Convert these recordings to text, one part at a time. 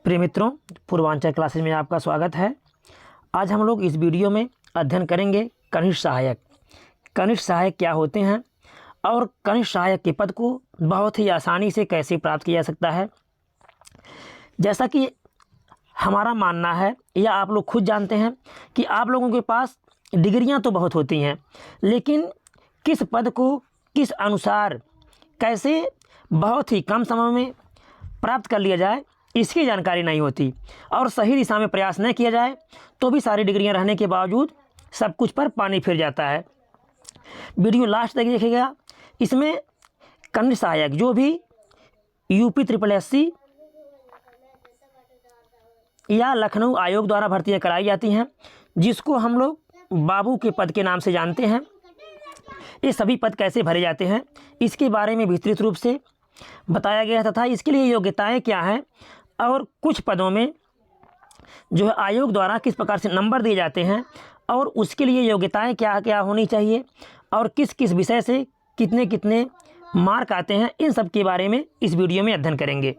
प्रिय मित्रों, पूर्वांचल क्लासेज में आपका स्वागत है। आज हम लोग इस वीडियो में अध्ययन करेंगे कनिष्ठ सहायक। कनिष्ठ सहायक क्या होते हैं और कनिष्ठ सहायक के पद को बहुत ही आसानी से कैसे प्राप्त किया जा सकता है। जैसा कि हमारा मानना है या आप लोग खुद जानते हैं कि आप लोगों के पास डिग्रियां तो बहुत होती हैं, लेकिन किस पद को किस अनुसार कैसे बहुत ही कम समय में प्राप्त कर लिया जाए इसकी जानकारी नहीं होती, और सही दिशा में प्रयास न किया जाए तो भी सारी डिग्रियां रहने के बावजूद सब कुछ पर पानी फिर जाता है। वीडियो लास्ट तक देखिएगा। इसमें कनिष्ठ सहायक जो भी यूपी SSSC या लखनऊ आयोग द्वारा भर्तियां कराई जाती हैं, जिसको हम लोग बाबू के पद के नाम से जानते हैं, ये सभी पद कैसे भरे जाते हैं इसके बारे में विस्तृत रूप से बताया गया तथा इसके लिए योग्यताएं क्या हैं और कुछ पदों में जो है आयोग द्वारा किस प्रकार से नंबर दिए जाते हैं और उसके लिए योग्यताएं क्या क्या होनी चाहिए और किस किस विषय से कितने कितने मार्क आते हैं, इन सब के बारे में इस वीडियो में अध्ययन करेंगे।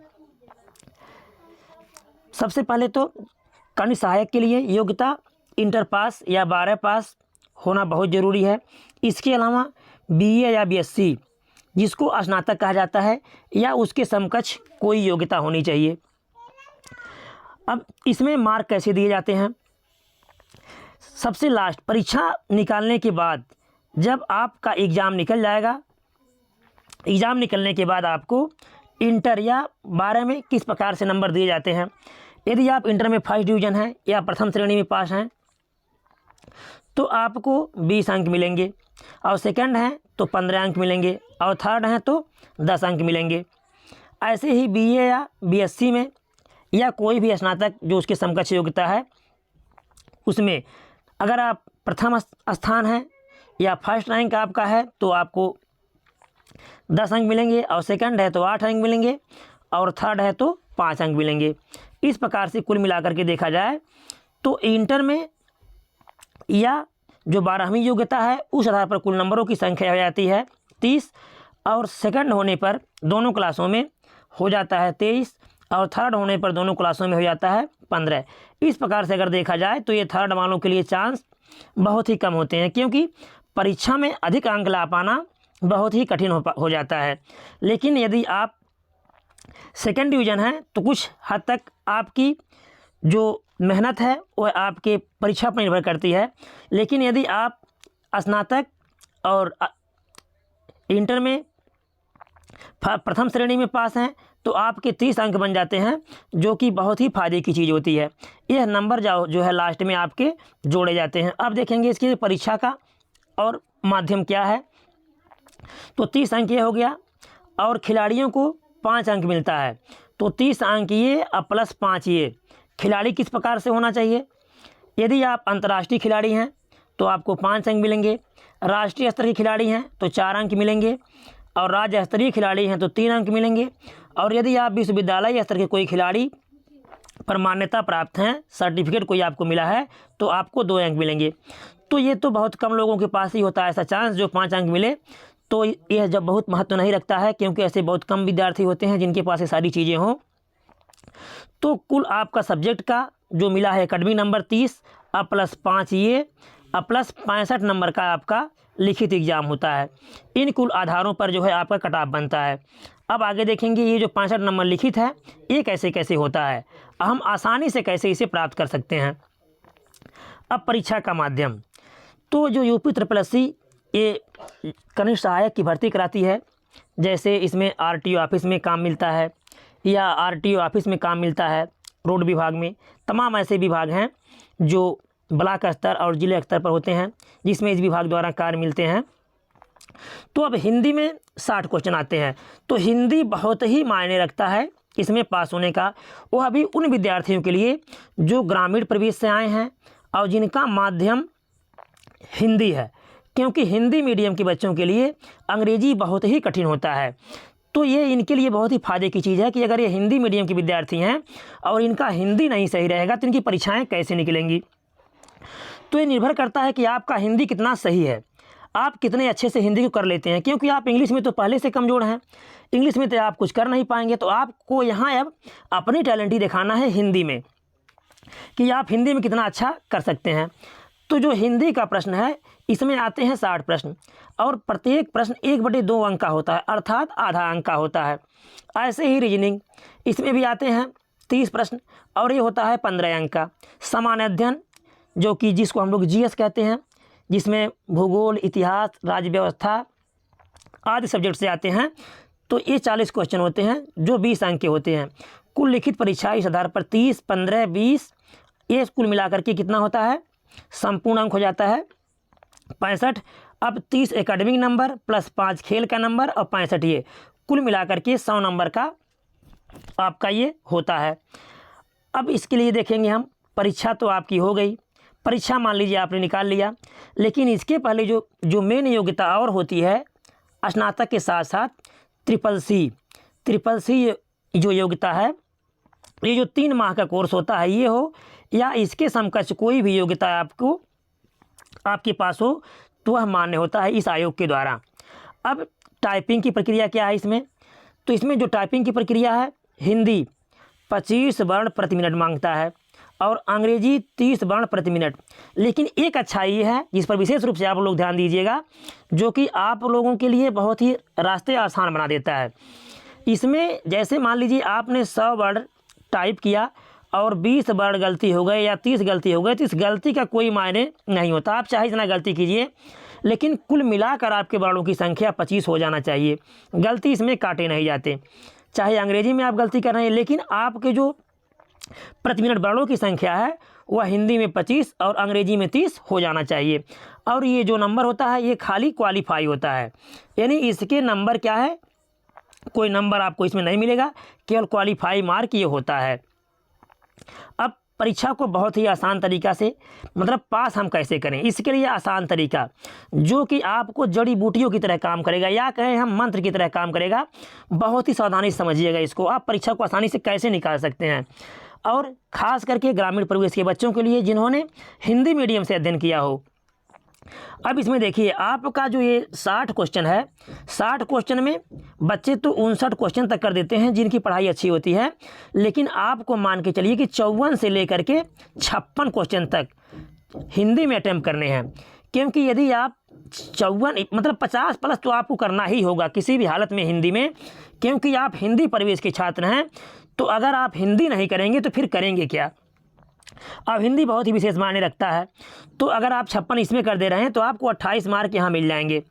सबसे पहले तो कनिष्ठ सहायक के लिए योग्यता इंटर पास या 12 पास होना बहुत ज़रूरी है। इसके अलावा BA या BSc जिसको स्नातक कहा जाता है या उसके समकक्ष कोई योग्यता होनी चाहिए। अब इसमें मार्क कैसे दिए जाते हैं? सबसे लास्ट परीक्षा निकालने के बाद जब आपका एग्ज़ाम निकल जाएगा, एग्ज़ाम निकलने के बाद आपको इंटर या 12 में किस प्रकार से नंबर दिए जाते हैं। यदि आप इंटर में फर्स्ट डिवीज़न हैं या प्रथम श्रेणी में पास हैं तो आपको 20 अंक मिलेंगे, और सेकंड हैं तो 15 अंक मिलेंगे, और थर्ड हैं तो 10 अंक मिलेंगे। ऐसे ही BA या BSc में या कोई भी स्नातक जो उसके समकक्ष योग्यता है उसमें अगर आप प्रथम स्थान हैं या फर्स्ट रैंक आपका है तो आपको 10 अंक मिलेंगे, और सेकंड है तो 8 अंक मिलेंगे, और थर्ड है तो 5 अंक मिलेंगे। इस प्रकार से कुल मिलाकर के देखा जाए तो इंटर में या जो 12वीं योग्यता है उस आधार पर कुल नंबरों की संख्या हो जाती है 30, और सेकंड होने पर दोनों क्लासों में हो जाता है 23, और थर्ड होने पर दोनों क्लासों में हो जाता है 15। इस प्रकार से अगर देखा जाए तो ये थर्ड वालों के लिए चांस बहुत ही कम होते हैं, क्योंकि परीक्षा में अधिक अंक ला पाना बहुत ही कठिन हो जाता है। लेकिन यदि आप सेकंड डिवीज़न हैं तो कुछ हद तक आपकी जो मेहनत है वह आपके परीक्षा पर निर्भर करती है। लेकिन यदि आप स्नातक और इंटर में प्रथम श्रेणी में पास हैं तो आपके 30 अंक बन जाते हैं, जो कि बहुत ही फायदे की चीज़ होती है। यह नंबर जो है लास्ट में आपके जोड़े जाते हैं। अब देखेंगे इसकी परीक्षा का और माध्यम क्या है। तो 30 अंक ये हो गया, और खिलाड़ियों को 5 अंक मिलता है, तो 30 अंक ये और प्लस 5 ये। खिलाड़ी किस प्रकार से होना चाहिए? यदि आप अंतर्राष्ट्रीय खिलाड़ी हैं तो आपको 5 अंक मिलेंगे, राष्ट्रीय स्तर के खिलाड़ी हैं तो 4 अंक मिलेंगे, और राज्य स्तरीय खिलाड़ी हैं तो 3 अंक मिलेंगे, और यदि आप विश्वविद्यालय स्तर के कोई खिलाड़ी पर मान्यता प्राप्त हैं, सर्टिफिकेट कोई आपको मिला है तो आपको 2 अंक मिलेंगे। तो ये तो बहुत कम लोगों के पास ही होता है ऐसा चांस जो 5 अंक मिले। तो यह जब बहुत महत्व नहीं रखता है, क्योंकि ऐसे बहुत कम विद्यार्थी होते हैं जिनके पास ये सारी चीज़ें हों। तो कुल आपका सब्जेक्ट का जो मिला है एकेडमिक नंबर 30 और प्लस 5 ये और प्लस 65 नंबर का आपका लिखित एग्ज़ाम होता है। इन कुल आधारों पर जो है आपका कट ऑफ बनता है। अब आगे देखेंगे ये जो 65 नंबर लिखित है ये कैसे कैसे होता है, हम आसानी से कैसे इसे प्राप्त कर सकते हैं। अब परीक्षा का माध्यम, तो जो यूपी SSSC ये कनिष्ठ सहायक की भर्ती कराती है, जैसे इसमें RTO ऑफिस में काम मिलता है या RTO ऑफिस में काम मिलता है, रोड विभाग में, तमाम ऐसे विभाग हैं जो ब्लॉक स्तर और जिले स्तर पर होते हैं जिसमें इस विभाग द्वारा कार्य मिलते हैं। तो अब हिंदी में 60 क्वेश्चन आते हैं, तो हिंदी बहुत ही मायने रखता है इसमें पास होने का। वह अभी उन विद्यार्थियों के लिए जो ग्रामीण प्रदेश से आए हैं और जिनका माध्यम हिंदी है, क्योंकि हिंदी मीडियम के बच्चों के लिए अंग्रेजी बहुत ही कठिन होता है। तो ये इनके लिए बहुत ही फायदे की चीज़ है कि अगर ये हिंदी मीडियम के विद्यार्थी हैं और इनका हिंदी नहीं सही रहेगा तो इनकी परीक्षाएं कैसे निकलेंगी। तो ये निर्भर करता है कि आपका हिंदी कितना सही है। आप कितने अच्छे से हिंदी को कर लेते हैं, क्योंकि आप इंग्लिश में तो पहले से कमज़ोर हैं, इंग्लिश में तो आप कुछ कर नहीं पाएंगे। तो आपको यहाँ अब अपनी टैलेंट ही दिखाना है हिंदी में कि आप हिंदी में कितना अच्छा कर सकते हैं। तो जो हिंदी का प्रश्न है इसमें आते हैं 60 प्रश्न और प्रत्येक प्रश्न 1/2 अंक का होता है, अर्थात आधा अंक का होता है। ऐसे ही रीजनिंग, इसमें भी आते हैं 30 प्रश्न और ये होता है 15 अंक का। सामान्य अध्ययन जो कि जिसको हम लोग जीएस कहते हैं, जिसमें भूगोल, इतिहास, राज्य व्यवस्था आदि सब्जेक्ट से आते हैं, तो ये 40 क्वेश्चन होते हैं जो 20 अंक के होते हैं। कुल लिखित परीक्षा इस आधार पर 30, 15, 20 ये कुल मिलाकर के कितना होता है, संपूर्ण अंक हो जाता है 65। अब 30 एकेडमिक नंबर प्लस 5 खेल का नंबर और 65 ये कुल मिलाकर के 100 नंबर का आपका ये होता है। अब इसके लिए देखेंगे हम, परीक्षा तो आपकी हो गई, परीक्षा मान लीजिए आपने निकाल लिया, लेकिन इसके पहले जो मेन योग्यता और होती है स्नातक के साथ साथ ट्रिपल सी जो योग्यता है, ये जो 3 माह का कोर्स होता है ये हो या इसके समकक्ष कोई भी योग्यता आपके पास हो तो वह मान्य होता है इस आयोग के द्वारा। अब टाइपिंग की प्रक्रिया क्या है इसमें, तो इसमें जो टाइपिंग की प्रक्रिया है, हिंदी 25 वर्ण प्रति मिनट मांगता है और अंग्रेजी 30 वर्ण प्रति मिनट। लेकिन एक अच्छाई ये है जिस पर विशेष रूप से आप लोग ध्यान दीजिएगा, जो कि आप लोगों के लिए बहुत ही रास्ते आसान बना देता है। इसमें जैसे मान लीजिए आपने 100 वर्ड टाइप किया और 20 वर्ड गलती हो गए या 30 गलती हो गए, तो इस गलती का कोई मायने नहीं होता, आप चाहे इतना गलती कीजिए, लेकिन कुल मिलाकर आपके वर्डों की संख्या 25 हो जाना चाहिए। गलती इसमें काटे नहीं जाते, चाहे अंग्रेजी में आप गलती कर रहे हैं, लेकिन आपके जो प्रति मिनट वर्डों की संख्या है वह हिंदी में 25 और अंग्रेजी में 30 हो जाना चाहिए। और ये जो नंबर होता है ये खाली क्वालिफाई होता है, यानी इसके नंबर क्या है, कोई नंबर आपको इसमें नहीं मिलेगा, केवल क्वालिफाई मार्क ये होता है। अब परीक्षा को बहुत ही आसान तरीका से मतलब पास हम कैसे करें, इसके लिए आसान तरीका जो कि आपको जड़ी बूटियों की तरह काम करेगा या कहें हम मंत्र की तरह काम करेगा, बहुत ही सावधानी से समझिएगा इसको, आप परीक्षा को आसानी से कैसे निकाल सकते हैं। और ख़ास करके ग्रामीण परिवेश के बच्चों के लिए जिन्होंने हिंदी मीडियम से अध्ययन किया हो। अब इसमें देखिए आपका जो ये 60 क्वेश्चन है, 60 क्वेश्चन में बच्चे तो 59 क्वेश्चन तक कर देते हैं जिनकी पढ़ाई अच्छी होती है, लेकिन आपको मान के चलिए कि 54 से लेकर के 56 क्वेश्चन तक हिंदी में अटैम्प्ट करने हैं। क्योंकि यदि आप 54 मतलब 50 प्लस तो आपको करना ही होगा किसी भी हालत में हिंदी में, क्योंकि आप हिंदी परिवेश के छात्र हैं। तो अगर आप हिंदी नहीं करेंगे तो फिर करेंगे क्या। अब हिंदी बहुत ही विशेष मायने रखता है, तो अगर आप 56 इसमें कर दे रहे हैं तो आपको 28 मार्क यहाँ मिल जाएंगे।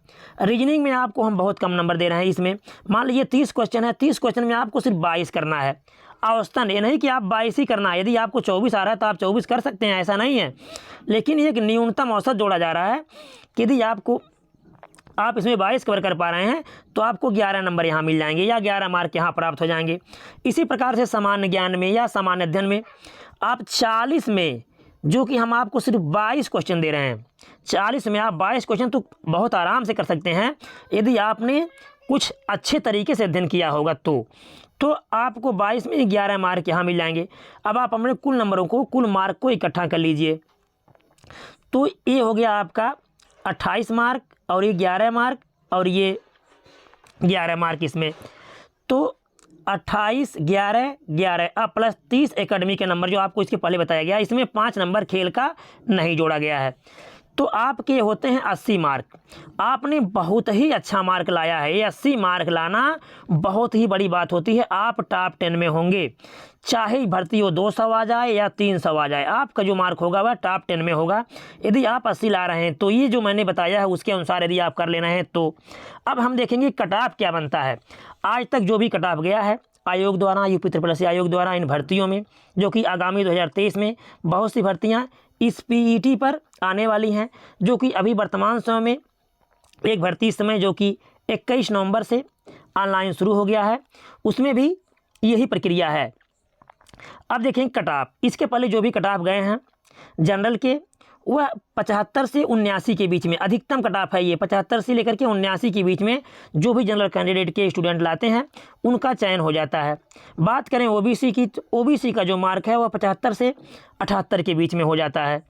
रीजनिंग में आपको हम बहुत कम नंबर दे रहे हैं, इसमें मान लीजिए 30 क्वेश्चन है, 30 क्वेश्चन में आपको सिर्फ 22 करना है औसतन, ये नहीं कि आप 22 ही करना है। यदि आपको 24 आ रहा है तो आप 24 कर सकते हैं, ऐसा नहीं है, लेकिन एक न्यूनतम औसत जोड़ा जा रहा है कि यदि आप इसमें 22 कवर कर पा रहे हैं तो आपको 11 नंबर यहाँ मिल जाएंगे या 11 मार्क यहाँ प्राप्त हो जाएंगे। इसी प्रकार से सामान्य ज्ञान में या सामान्य अध्ययन में आप 40 में जो कि हम आपको सिर्फ 22 क्वेश्चन दे रहे हैं, 40 में आप 22 क्वेश्चन तो बहुत आराम से कर सकते हैं यदि आपने कुछ अच्छे तरीके से अध्ययन किया होगा तो आपको 22 में 11 मार्क यहाँ मिल जाएंगे। अब आप अपने कुल नंबरों को, कुल मार्क को इकट्ठा कर लीजिए, तो ये हो गया आपका 28 मार्क और ये 11 मार्क और ये 11 मार्क इसमें, तो 28, 11, 11 अब प्लस 30 एकेडमी के नंबर जो आपको इसके पहले बताया गया, इसमें 5 नंबर खेल का नहीं जोड़ा गया है, तो आपके होते हैं 80 मार्क। आपने बहुत ही अच्छा मार्क लाया है, ये 80 मार्क लाना बहुत ही बड़ी बात होती है। आप टॉप 10 में होंगे, चाहे भर्ती हो 200 आ जाए या 300 आ जाए, आपका जो मार्क होगा वह टॉप 10 में होगा यदि आप 80 ला रहे हैं। तो ये जो मैंने बताया है उसके अनुसार यदि आप कर लेना है तो अब हम देखेंगे कट ऑफ क्या बनता है। आज तक जो भी कट ऑफ गया है आयोग द्वारा, यूपी ट्रिपल आयोग द्वारा इन भर्तियों में, जो कि आगामी 2023 में बहुत सी भर्तियाँ इस पीईटी पर आने वाली हैं, जो कि अभी वर्तमान समय में एक भर्ती इस समय जो कि 21 नवंबर से ऑनलाइन शुरू हो गया है, उसमें भी यही प्रक्रिया है। अब देखें कट ऑफ, इसके पहले जो भी कट ऑफ गए हैं जनरल के वह 75 से 79 के बीच में अधिकतम कट ऑफ है। ये 75 से लेकर के 79 के बीच में जो भी जनरल कैंडिडेट के स्टूडेंट लाते हैं उनका चयन हो जाता है। बात करें ओबीसी की, तो ओबीसी का जो मार्क है वह 75 से 78 के बीच में हो जाता है।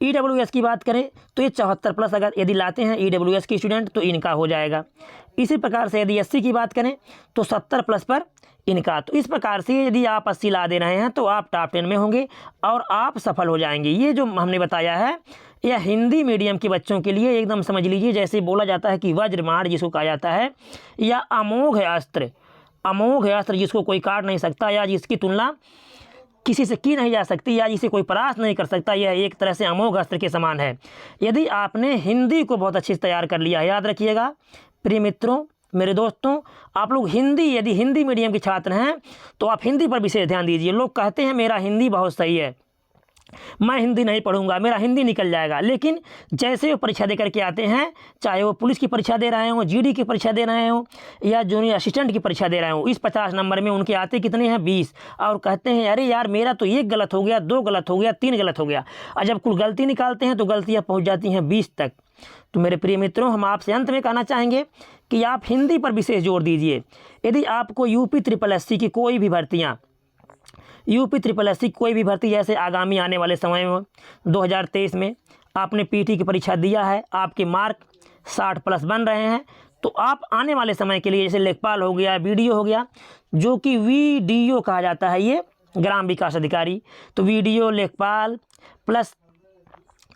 EWS की बात करें तो ये 74 प्लस अगर यदि लाते हैं EWS के स्टूडेंट तो इनका हो जाएगा। इसी प्रकार से यदि SC की बात करें तो 70 प्लस पर इनका। तो इस प्रकार से यदि आप 80 ला दे रहे हैं तो आप टॉप 10 में होंगे और आप सफल हो जाएंगे। ये जो हमने बताया है यह हिंदी मीडियम के बच्चों के लिए एकदम समझ लीजिए, जैसे बोला जाता है कि वज्रमाण जिसको कहा जाता है, या अमोघ अस्त्र, अमोघ अस्त्र जिसको कोई काट नहीं सकता या जिसकी तुलना किसी से की नहीं जा सकती या जिसे कोई परास्त नहीं कर सकता, यह एक तरह से अमोघ अस्त्र के समान है। यदि आपने हिंदी को बहुत अच्छे से तैयार कर लिया है, याद रखिएगा प्रिय मित्रों, मेरे दोस्तों, आप लोग हिंदी, यदि हिंदी मीडियम के छात्र हैं तो आप हिंदी पर विशेष ध्यान दीजिए। लोग कहते हैं मेरा हिंदी बहुत सही है, मैं हिंदी नहीं पढ़ूंगा, मेरा हिंदी निकल जाएगा, लेकिन जैसे वो परीक्षा दे करके आते हैं, चाहे वो पुलिस की परीक्षा दे रहे हों, GD की परीक्षा दे रहे हों या जूनियर असिस्टेंट की परीक्षा दे रहे हों, इस 50 नंबर में उनके आते कितने हैं 20, और कहते हैं अरे यार मेरा तो 1 गलत हो गया, 2 गलत हो गया, 3 गलत हो गया, और जब कुल गलती निकालते हैं तो गलतियाँ पहुँच जाती हैं 20 तक। तो मेरे प्रिय मित्रों, हम आपसे अंत में कहना चाहेंगे कि आप हिंदी पर विशेष जोर दीजिए। यदि आपको UP SSC की कोई भी भर्तियाँ, UP SSC कोई भी भर्ती, जैसे आगामी आने वाले समय में 2023 में आपने PT की परीक्षा दिया है, आपके मार्क 60 प्लस बन रहे हैं, तो आप आने वाले समय के लिए जैसे लेखपाल हो गया, BDO हो गया, जो कि VDO कहा जाता है, ये ग्राम विकास अधिकारी, तो VDO, लेखपाल प्लस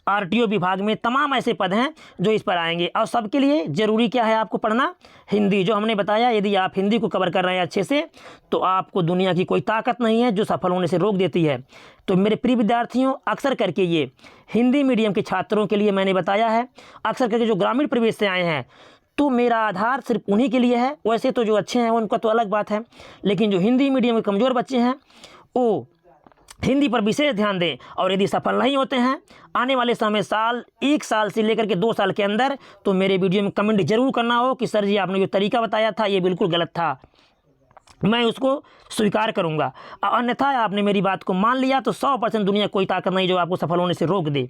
RTO विभाग में तमाम ऐसे पद हैं जो इस पर आएंगे। और सबके लिए ज़रूरी क्या है आपको पढ़ना, हिंदी, जो हमने बताया। यदि आप हिंदी को कवर कर रहे हैं अच्छे से तो आपको दुनिया की कोई ताकत नहीं है जो सफल होने से रोक देती है। तो मेरे प्रिय विद्यार्थियों, अक्सर करके ये हिंदी मीडियम के छात्रों के लिए मैंने बताया है, अक्सर करके जो ग्रामीण परिवेश से आए हैं तो मेरा आधार सिर्फ उन्हीं के लिए है। वैसे तो जो अच्छे हैं उनका तो अलग बात है, लेकिन जो हिंदी मीडियम के कमज़ोर बच्चे हैं वो हिंदी पर विशेष ध्यान दें। और यदि सफल नहीं होते हैं आने वाले समय, 1 साल से लेकर के 2 साल के अंदर, तो मेरे वीडियो में कमेंट जरूर करना हो कि सर जी आपने जो तरीका बताया था ये बिल्कुल गलत था, मैं उसको स्वीकार करूंगा। अन्यथा आपने मेरी बात को मान लिया तो 100% दुनिया कोई ताकत नहीं जो आपको सफल होने से रोक दे।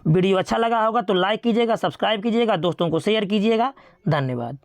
वीडियो अच्छा लगा होगा तो लाइक कीजिएगा, सब्सक्राइब कीजिएगा, दोस्तों को शेयर कीजिएगा। धन्यवाद।